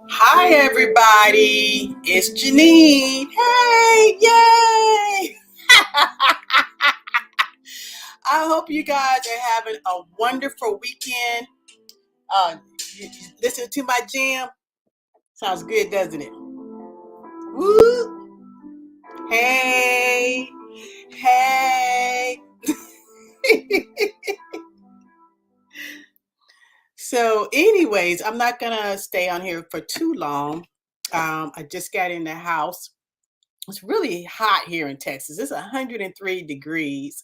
Hi, everybody. It's Janine. Hey, yay! I hope you guys are having a wonderful weekend. You listen to my jam. Sounds good, doesn't it? Woo! Hey, hey. So, anyways, I'm not gonna stay on here for too long. I just got in the house. It's really hot here in Texas. It's 103 degrees,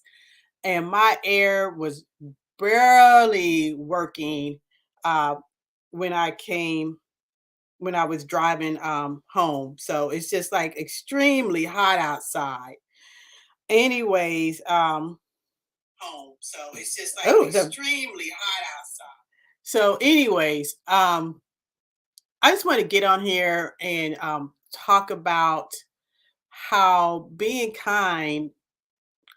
and my air was barely working uh, when I came when I was driving home. So it's just like extremely hot outside. Anyways, home. So it's just like extremely hot outside. So, anyways, I just want to get on here and talk about how being kind.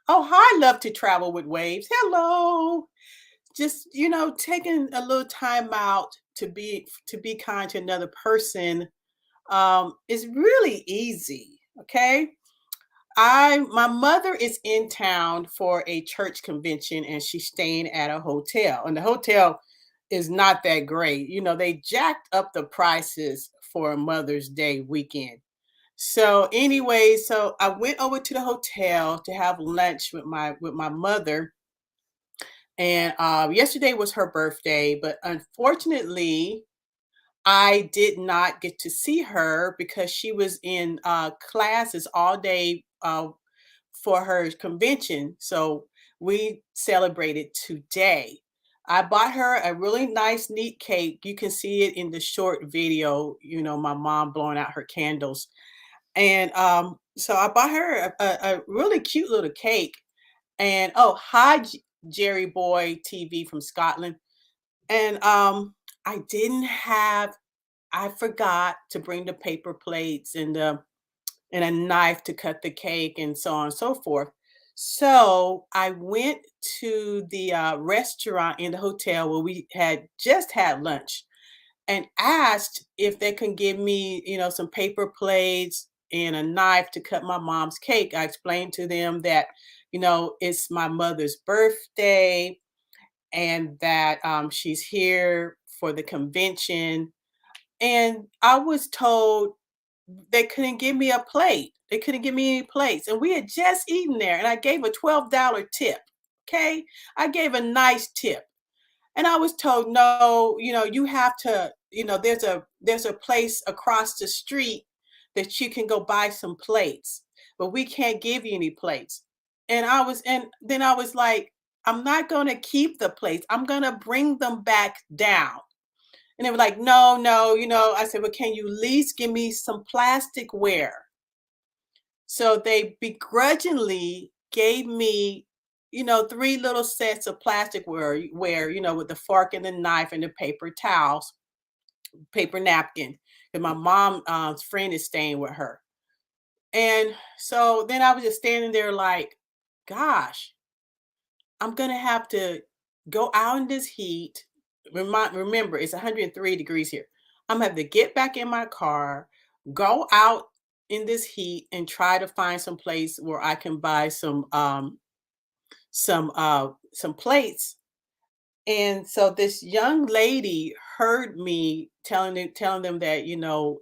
Oh, hi, love to travel with waves. Hello. Just, taking a little time out to be kind to another person is really easy. Okay. My mother is in town for a church convention and she's staying at a hotel. And the hotel is not that great. They jacked up the prices for a Mother's Day weekend. So anyway, so I went over to the hotel to have lunch with my mother, and yesterday was her birthday, but unfortunately, I did not get to see her because she was in classes all day for her convention. So we celebrated today. I bought her a really nice, neat cake. You can see it in the short video, my mom blowing out her candles. And so I bought her a really cute little cake. And oh, hi, Jerry Boy TV from Scotland. And I didn't have, I forgot to bring the paper plates and a knife to cut the cake and so on and so forth. So I went to the restaurant in the hotel where we had just had lunch and asked if they can give me, some paper plates and a knife to cut my mom's cake. I explained to them that, it's my mother's birthday and that she's here for the convention. And I was told they couldn't give me a plate. They couldn't give me any plates. And we had just eaten there and I gave a $12 tip. Okay. I gave a nice tip. And I was told, no, you have to, there's a place across the street that you can go buy some plates, but we can't give you any plates. And then I was like, I'm not gonna keep the plates. I'm gonna bring them back down. And they were like, no, no, I said, well, can you at least give me some plasticware? So they begrudgingly gave me, three little sets of plasticware, with the fork and the knife and the paper towels, paper napkin. And my mom's friend is staying with her. And so then I was just standing there like, gosh, I'm gonna have to go out in this heat. Remember, it's 103 degrees here. I'm gonna have to get back in my car, go out in this heat, and try to find some place where I can buy some plates. And so this young lady heard me telling them that,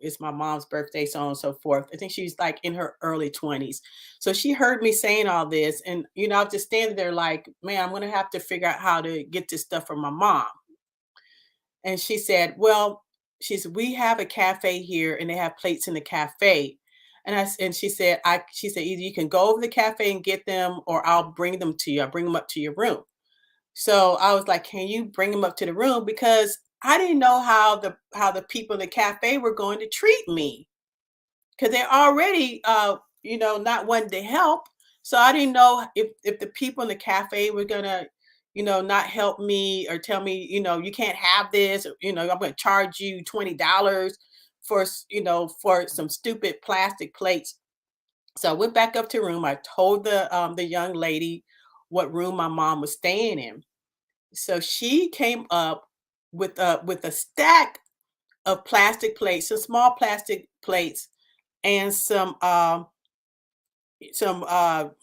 it's my mom's birthday, so on and so forth. I think she's like in her early 20s. So she heard me saying all this. And, I was just standing there like, man, I'm gonna have to figure out how to get this stuff from my mom. And she said, well, we have a cafe here and they have plates in the cafe. And she said, either you can go over to the cafe and get them or I'll bring them to you. I'll bring them up to your room. So I was like, "Can you bring him up to the room?" Because I didn't know how the people in the cafe were going to treat me because they're already, not wanting to help. So I didn't know if the people in the cafe were gonna, not help me or tell me, you can't have this, or, I'm gonna charge you $20 for some stupid plastic plates. So I went back up to the room. I told the young lady what room my mom was staying in. So she came up with a stack of plastic plates, some small plastic plates, and some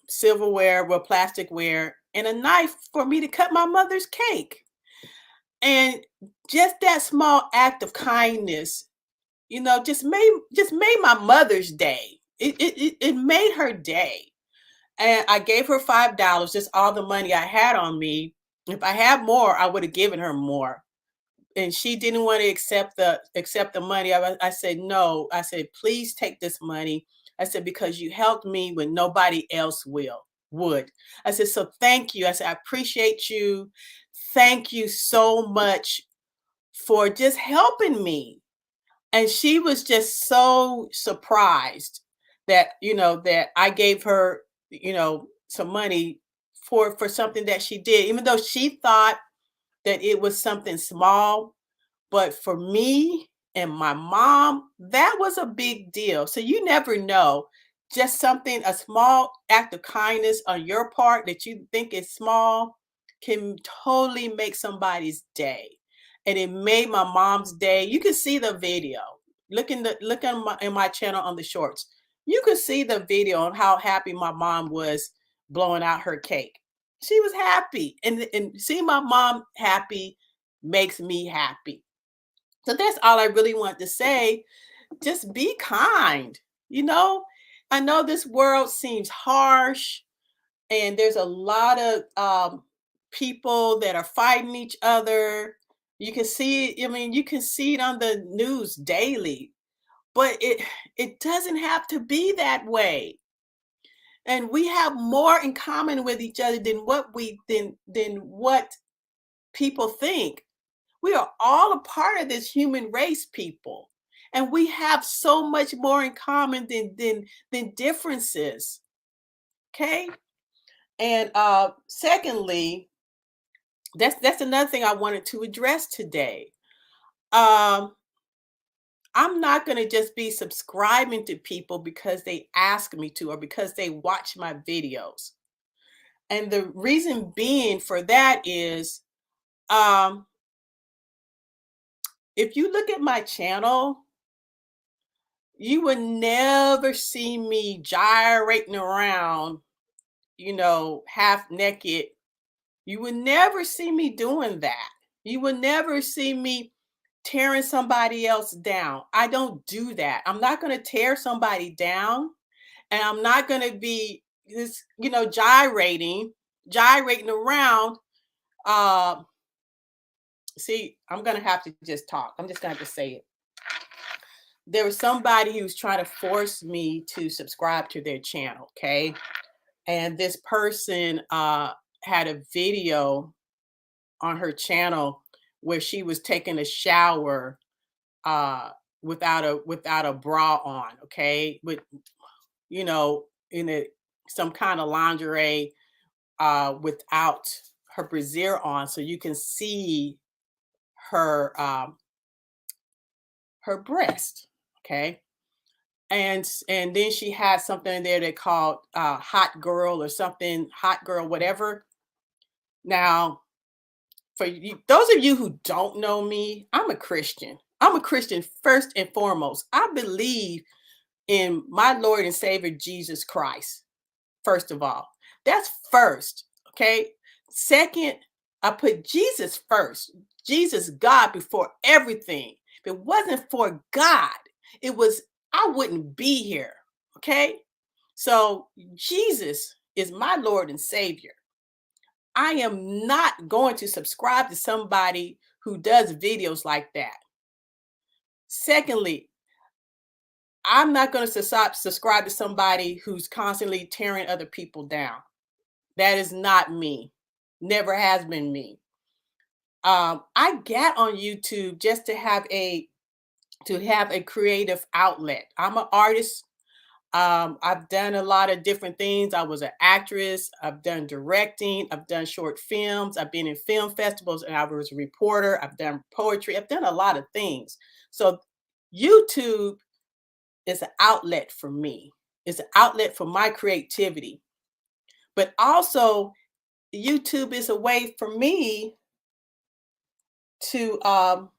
silverware, well, plasticware, and a knife for me to cut my mother's cake. And just that small act of kindness, just made my mother's day. It made her day. And I gave her $5, just all the money I had on me. If I had more, I would have given her more. And she didn't want to accept the money. I said, no. I said, please take this money. I said, because you helped me when nobody else would. I said, so thank you. I said, I appreciate you. Thank you so much for just helping me. And she was just so surprised that I gave her, some money for something that she did, even though she thought that it was something small. But for me and my mom, that was a big deal. So you never know. Just something, a small act of kindness on your part that you think is small can totally make somebody's day. And it made my mom's day. You can see the video. Look in my channel on the shorts. You can see the video on how happy my mom was blowing out her cake. She was happy. And seeing my mom happy makes me happy. So that's all I really want to say. Just be kind. You know, I know this world seems harsh, and there's a lot of people that are fighting each other. You can see it, I mean, you can see it on the news daily, but it doesn't have to be that way. And we have more in common with each other than what people think. We are all a part of this human race, people. And we have so much more in common than differences. Okay. And secondly, that's another thing I wanted to address today. Um, I'm not going to just be subscribing to people because they ask me to or because they watch my videos. And the reason being for that is, um, if you look at my channel, you would never see me gyrating around, half naked. You would never see me doing that. You would never see me tearing somebody else down. I don't do that. I'm not going to tear somebody down, and I'm not going to be this, gyrating around. Uh, See, I'm going to have to just talk. I'm just going to have to say it. There was somebody who was trying to force me to subscribe to their channel, okay? And this person had a video on her channel where she was taking a shower uh without a bra on, okay? With in some kind of lingerie without her brassiere on, so you can see her breast, okay? And then she had something in there they called hot girl or something, hot girl whatever. Now, for you, those of you who don't know me, I'm a Christian. I'm a Christian first and foremost. I believe in my Lord and Savior Jesus Christ. First of all, that's first, okay? Second, I put Jesus first. Jesus, God, before everything. If it wasn't for God, it was I wouldn't be here, okay? So Jesus is my Lord and Savior. I am not going to subscribe to somebody who does videos like that. Secondly, I'm not going to subscribe to somebody who's constantly tearing other people down. That is not me. Never has been me. I get on YouTube just to have a creative outlet. I'm an artist. I've done a lot of different things. I was an actress. I've done directing. I've done short films. I've been in film festivals, and I was a reporter. I've done poetry. I've done a lot of things. So YouTube is an outlet for me. It's an outlet for my creativity. But also, YouTube is a way for me to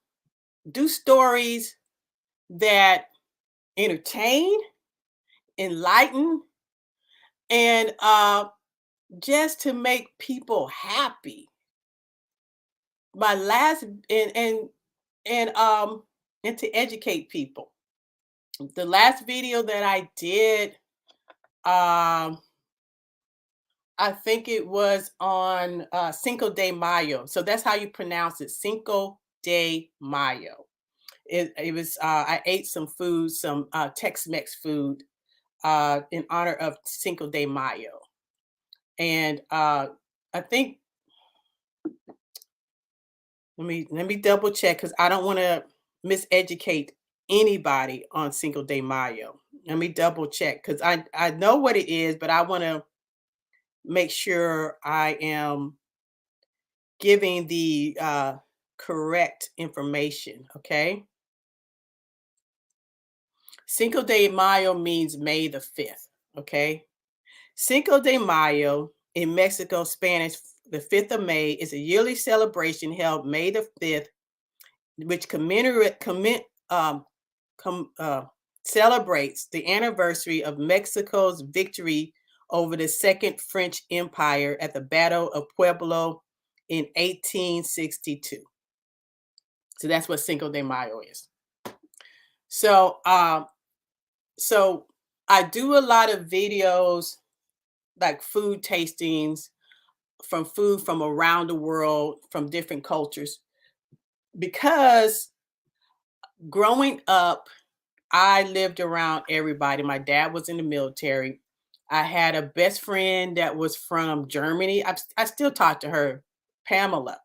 do stories that entertain, enlighten, and just to make people happy. My last and and to educate people. The last video that I did, I think it was on Cinco de Mayo. So that's how you pronounce it, Cinco de Mayo. It was I ate some food, some Tex-Mex food in honor of Cinco de Mayo. And I think let me double check because I don't want to miseducate anybody on Cinco de Mayo. Let me double check because I know what it is, but I want to make sure I am giving the correct information. Okay, Cinco de Mayo means May the 5th. Okay, Cinco de Mayo in Mexico, Spanish, the 5th of May, is a yearly celebration held May the 5th, which um, com, uh, celebrates the anniversary of Mexico's victory over the Second French Empire at the Battle of Pueblo in 1862. So that's what Cinco de Mayo is. So, so I do a lot of videos like food tastings from food from around the world, from different cultures, because growing up, I lived around everybody. My dad was in the military. I had a best friend that was from Germany. I still talk to her, Pamela.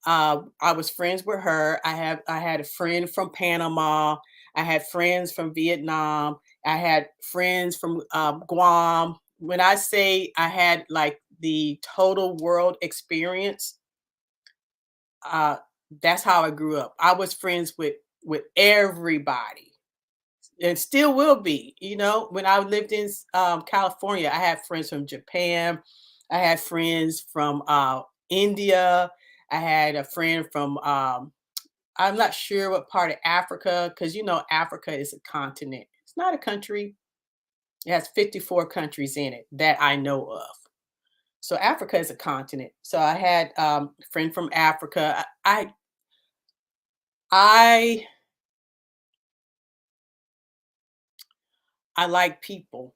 I was friends with her. I had a friend from Panama. I had friends from Vietnam. I had friends from Guam. When I say I had like the total world experience, uh, that's how I grew up. I was friends with everybody and still will be. You know, when I lived in California, I had friends from Japan. I had friends from India. I had a friend from I'm not sure what part of Africa, because you know Africa is a continent. It's not a country. It has 54 countries in it that I know of. So Africa is a continent. So I had a friend from Africa. I I like people.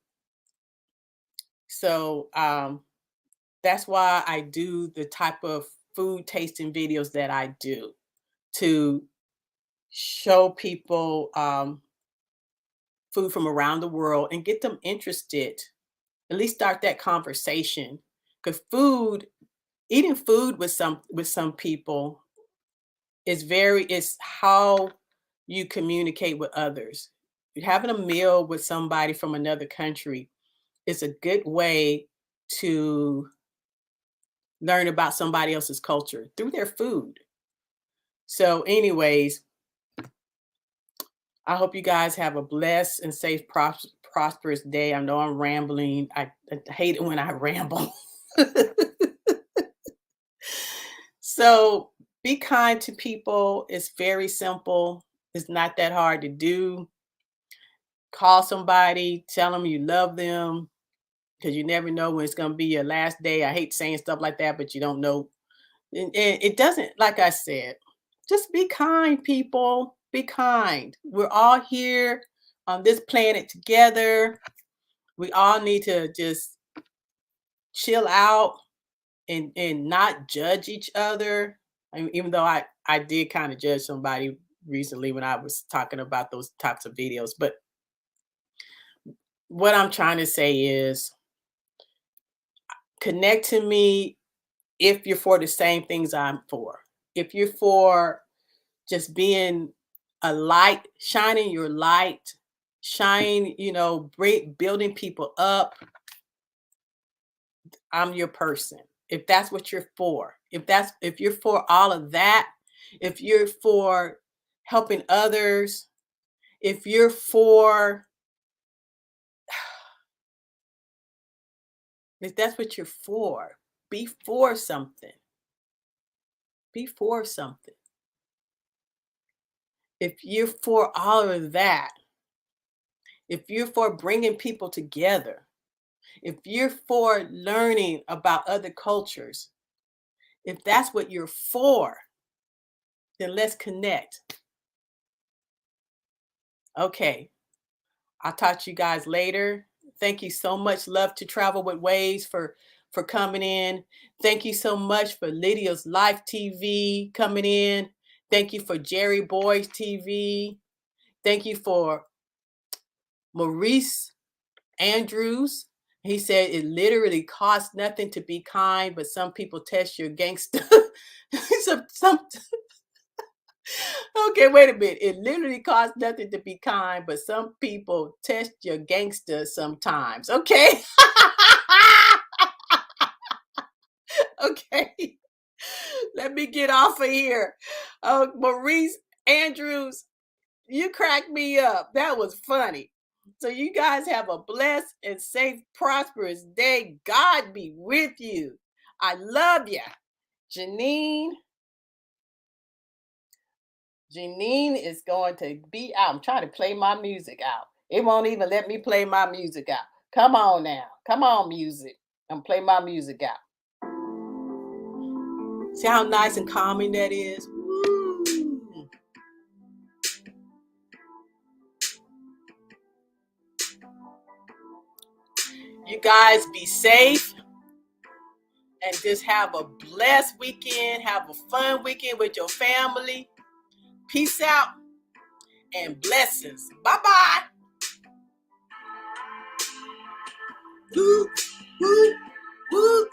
So that's why I do the type of food tasting videos that I do, to show people food from around the world and get them interested, at least start that conversation. Because eating food with some people is how you communicate with others. Having a meal with somebody from another country is a good way to learn about somebody else's culture through their food. So, anyways, I hope you guys have a blessed and safe, prosperous day. I know I'm rambling. I hate it when I ramble. So, be kind to people. It's very simple. It's not that hard to do. Call somebody, tell them you love them, because you never know when it's going to be your last day. I hate saying stuff like that, but you don't know. And it doesn't, like I said, just be kind, people. Be kind. We're all here on this planet together. We all need to just chill out and not judge each other. I mean, even though I did kind of judge somebody recently when I was talking about those types of videos. But what I'm trying to say is connect to me if you're for the same things I'm for. If you're for just being a light, shining your light, building people up, I'm your person. If that's what you're for, if you're for all of that, if you're for helping others, if you're for if that's what you're for, be for something. Be for something. if you're for all of that, if you're for bringing people together, if you're for learning about other cultures, if that's what you're for, then let's connect. Okay, I'll talk to you guys later. Thank you so much, Love to Travel with Waves, for coming in. Thank you so much for Lydia's Life TV coming in. Thank you for Jerry Boys TV. Thank you for Maurice Andrews. He said it literally costs nothing to be kind, but some people test your gangster. some Okay, wait a minute. It literally costs nothing to be kind, but some people test your gangster sometimes. Okay. Okay. Let me get off of here. Maurice Andrews, you cracked me up. That was funny. So you guys have a blessed and safe, prosperous day. God be with you. I love you. Janine. Janine is going to be out. I'm trying to play my music out. It won't even let me play my music out. Come on now. Come on, music. And play my music out. See how nice and calming that is? Woo. You guys be safe and just have a blessed weekend. Have a fun weekend with your family. Peace out and blessings. Bye-bye. Woo, woo, woo.